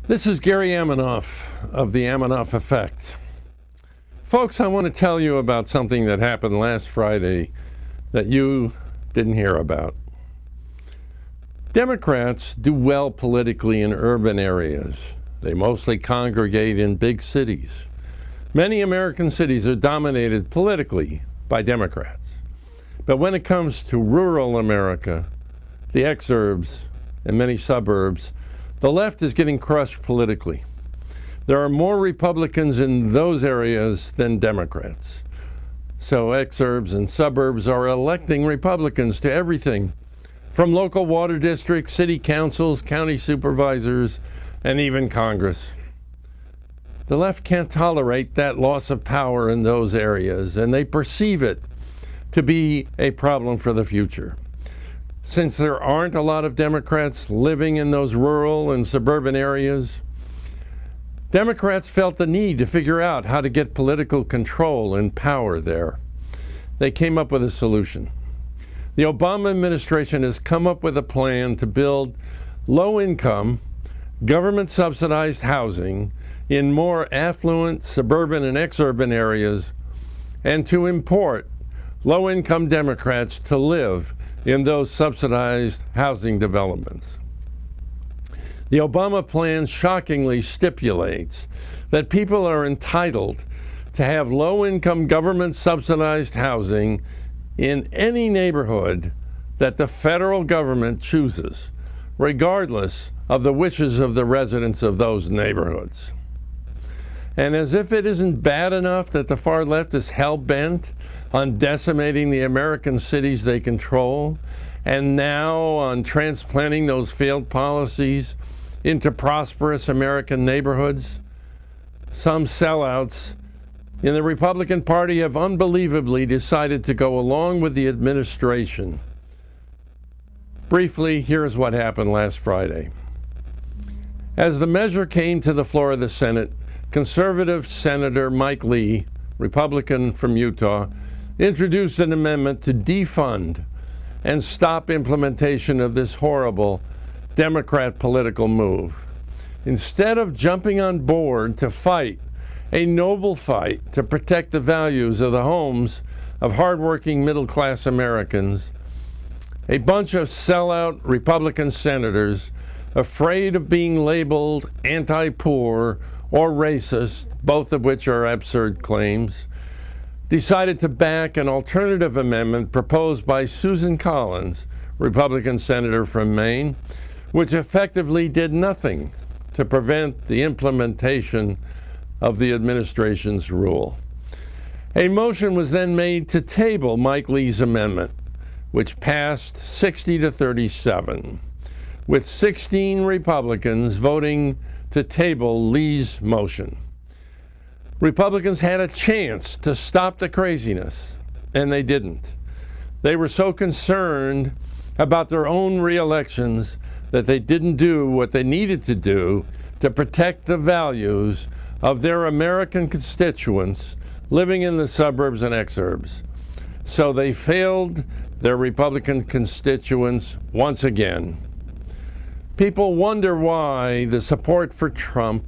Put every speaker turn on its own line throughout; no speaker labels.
This is Gary Aminoff of the Aminoff Effect. Folks, I want to tell you about something that happened last Friday that you didn't hear about. Democrats do well politically in urban areas. They mostly congregate in big cities. Many American cities are dominated politically by Democrats. But when it comes to rural America, the exurbs, and many suburbs, the left is getting crushed politically. There are more Republicans in those areas than Democrats. So exurbs and suburbs are electing Republicans to everything, from local water districts, city councils, county supervisors, and even Congress. The left can't tolerate that loss of power in those areas, and they perceive it to be a problem for the future. Since there aren't a lot of Democrats living in those rural and suburban areas, Democrats felt the need to figure out how to get political control and power there. They came up with a solution. The Obama administration has come up with a plan to build low-income, government-subsidized housing in more affluent suburban and exurban areas, and to import low-income Democrats to live in those subsidized housing developments. The Obama plan shockingly stipulates that people are entitled to have low-income government-subsidized housing in any neighborhood that the federal government chooses, regardless of the wishes of the residents of those neighborhoods. And as if it isn't bad enough that the far left is hell-bent on decimating the American cities they control, and now on transplanting those failed policies into prosperous American neighborhoods, some sellouts in the Republican Party have unbelievably decided to go along with the administration. Briefly, here's what happened last Friday. As the measure came to the floor of the Senate, conservative Senator Mike Lee, Republican from Utah, introduced an amendment to defund and stop implementation of this horrible Democrat political move. Instead of jumping on board to fight a noble fight to protect the values of the homes of hardworking middle-class Americans, a bunch of sellout Republican senators, afraid of being labeled anti-poor or racist, both of which are absurd claims, decided to back an alternative amendment proposed by Susan Collins, Republican senator from Maine, which effectively did nothing to prevent the implementation of the administration's rule. A motion was then made to table Mike Lee's amendment, which passed 60 to 37, with 16 Republicans voting to table Lee's motion. Republicans had a chance to stop the craziness, and they didn't. They were so concerned about their own re-elections that they didn't do what they needed to do to protect the values of their American constituents living in the suburbs and exurbs. So they failed their Republican constituents once again. People wonder why the support for Trump,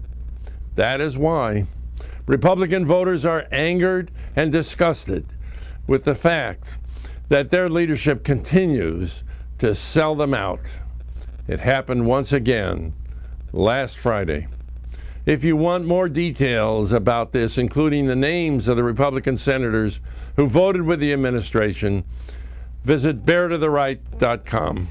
that is why. Republican voters are angered and disgusted with the fact that their leadership continues to sell them out. It happened once again last Friday. If you want more details about this, including the names of the Republican senators who voted with the administration, visit beartotheright.com.